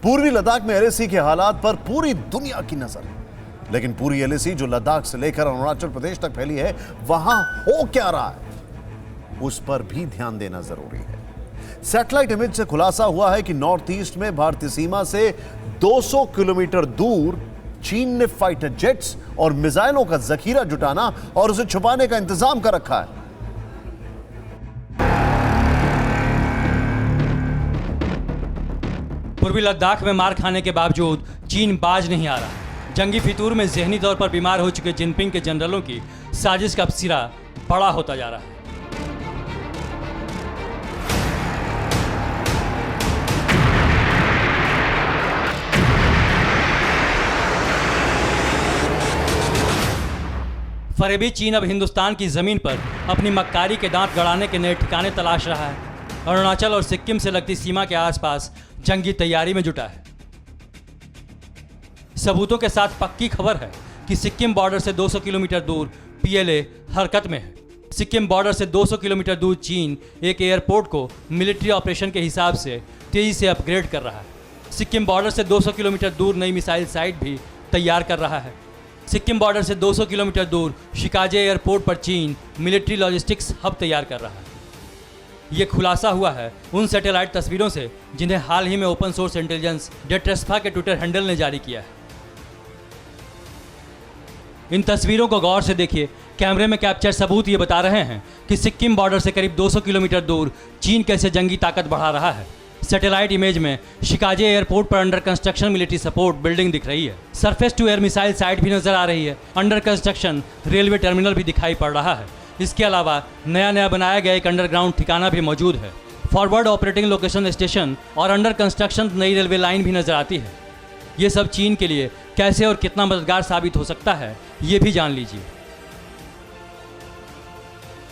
पूर्वी लद्दाख में एलएसी के हालात पर पूरी दुनिया की नजर है, लेकिन पूरी एलएसी जो लद्दाख से लेकर अरुणाचल प्रदेश तक फैली है, वहां हो क्या रहा है उस पर भी ध्यान देना जरूरी है। सैटेलाइट इमेज से खुलासा हुआ है कि नॉर्थ ईस्ट में भारतीय सीमा से 200 किलोमीटर दूर चीन ने फाइटर जेट्स और मिसाइलों का जखीरा जुटाना और उसे छुपाने का इंतजाम कर रखा है। पूर्वी लद्दाख में मार खाने के बावजूद चीन बाज नहीं आ रहा। जंगी फितूर में जहनी तौर पर बीमार हो चुके जिनपिंग के जनरलों की साजिश का सिरा बड़ा होता जा रहा है। फरेबी चीन अब हिंदुस्तान की जमीन पर अपनी मक्कारी के दांत गड़ाने के नए ठिकाने तलाश रहा है। अरुणाचल और सिक्किम से लगती सीमा के आसपास जंगी तैयारी में जुटा है। सबूतों के साथ पक्की खबर है कि सिक्किम बॉर्डर से 200 किलोमीटर दूर पीएलए हरकत में है। सिक्किम बॉर्डर से 200 किलोमीटर दूर चीन एक एयरपोर्ट को मिलिट्री ऑपरेशन के हिसाब से तेजी से अपग्रेड कर रहा है। सिक्किम बॉर्डर से 200 किलोमीटर दूर नई मिसाइल साइट भी तैयार कर रहा है। सिक्किम बॉर्डर से 200 किलोमीटर दूर शिकाजे एयरपोर्ट पर चीन मिलिट्री लॉजिस्टिक्स हब तैयार कर रहा है। ये खुलासा हुआ है उन सैटेलाइट तस्वीरों से जिन्हें हाल ही में ओपन सोर्स इंटेलिजेंस डेट्रेस्फा के ट्विटर हैंडल ने जारी किया है। इन तस्वीरों को गौर से देखिए। कैमरे में कैप्चर सबूत ये बता रहे हैं कि सिक्किम बॉर्डर से करीब 200 किलोमीटर दूर चीन कैसे जंगी ताकत बढ़ा रहा है। सैटेलाइट इमेज में शिकाजे एयरपोर्ट पर under construction military support building दिख रही है। Surface to air missile site भी नजर आ रही है। अंडर कंस्ट्रक्शन रेलवे टर्मिनल भी दिखाई पड़ रहा है। इसके अलावा नया बनाया गया एक अंडरग्राउंड ठिकाना भी मौजूद है। फॉरवर्ड ऑपरेटिंग लोकेशन स्टेशन और अंडर कंस्ट्रक्शन नई रेलवे लाइन भी नजर आती है। ये सब चीन के लिए कैसे और कितना मददगार साबित हो सकता है, ये भी जान लीजिए।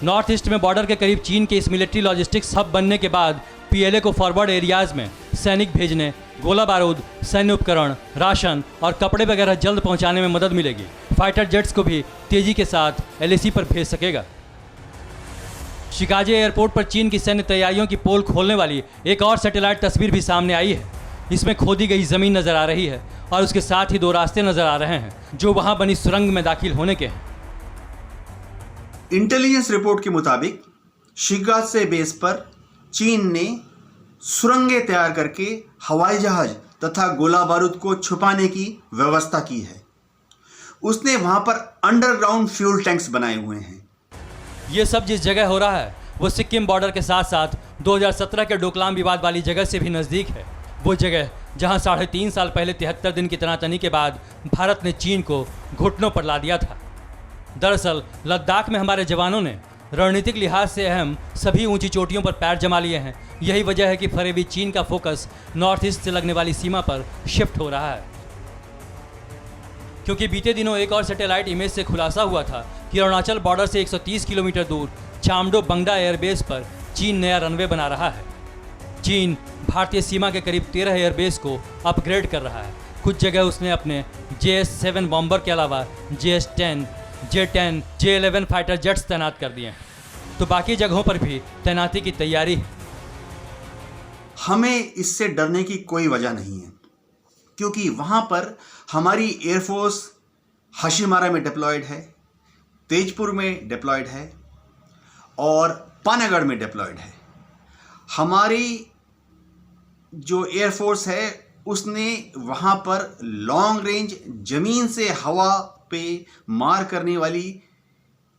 नॉर्थ ईस्ट में बॉर्डर के करीब चीन के इस मिलिट्री लॉजिस्टिक्स हब बनने के बाद पीएलए को फॉरवर्ड एरियाज में सैनिक भेजने, गोला बारूद, सैन्य उपकरण, राशन और कपड़े वगैरह जल्द पहुंचाने में मदद मिलेगी। फाइटर जेट्स को भी तेजी के साथ एलएसी पर भेज सकेगा। शिकाजे एयरपोर्ट पर चीन की सैन्य तैयारियों की पोल खोलने वाली एक और सैटेलाइट तस्वीर भी सामने आई है। इसमें खोदी गई जमीन नजर आ रही है और उसके साथ ही 2 रास्ते नजर आ रहे हैं जो वहां बनी सुरंग में दाखिल होने के हैं। इंटेलिजेंस रिपोर्ट के मुताबिक शिगासे बेस पर चीन ने सुरंगें तैयार करके हवाई जहाज तथा गोला बारूद को छुपाने की व्यवस्था की है। उसने वहां पर अंडरग्राउंड फ्यूल टैंक्स बनाए हुए हैं। ये सब जिस जगह हो रहा है वो सिक्किम बॉर्डर के साथ साथ 2017 के डोकलाम विवाद वाली जगह से भी नज़दीक है। वो जगह जहां 3.5 साल पहले 73 दिन की तनातनी के बाद भारत ने चीन को घुटनों पर ला दिया था। दरअसल लद्दाख में हमारे जवानों ने रणनीतिक लिहाज से अहम सभी ऊंची चोटियों पर पैर जमा लिए हैं। यही वजह है कि फरेबी चीन का फोकस नॉर्थ ईस्ट से लगने वाली सीमा पर शिफ्ट हो रहा है, क्योंकि बीते दिनों एक और सैटेलाइट इमेज से खुलासा हुआ था कि अरुणाचल बॉर्डर से 130 किलोमीटर दूर चामडो बंगडा एयरबेस पर चीन नया रनवे बना रहा है। चीन भारतीय सीमा के करीब 13 एयरबेस को अपग्रेड कर रहा है। कुछ जगह उसने अपने JS-7 बॉम्बर के अलावा JS-10, J-10, J-11 fighter jets तैनात कर दिए हैं, तो बाकी जगहों पर भी तैनाती की तैयारी है। हमें इससे डरने की कोई वजह नहीं है, क्योंकि वहां पर हमारी एयरफोर्स हाशिमारा में डिप्लॉयड है, तेजपुर में डिप्लॉयड है और पानागढ़ में डिप्लॉयड है। हमारी जो एयरफोर्स है उसने वहां पर लॉन्ग रेंज जमीन से हवा पे मार करने वाली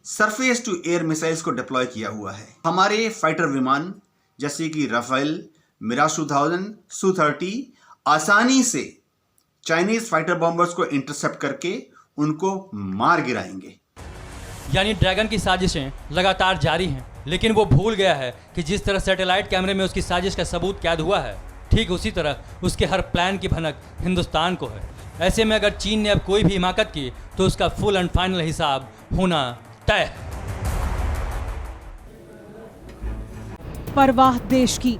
सरफेस टू एयर मिसाइल्स को डिप्लॉय किया हुआ है। हमारे फाइटर विमान जैसे कि राफेल, मिराज 2000, Su-30 आसानी से चाइनीज फाइटर बॉम्बर्स को इंटरसेप्ट करके उनको मार गिराएंगे। यानी ड्रैगन की साजिशें लगातार जारी हैं, लेकिन वो भूल गया है कि जिस तरह सैटेलाइट कैमरे में उसकी साजिश का सबूत कैद हुआ है, ठीक उसी तरह उसके हर प्लान की भनक हिंदुस्तान को है। ऐसे में अगर चीन ने अब कोई भी हिमाकत की तो उसका फुल एंड फाइनल हिसाब होना तय है। परवाह देश की,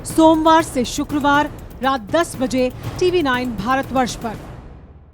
सोमवार से शुक्रवार रात 10 बजे TV9 भारतवर्ष पर।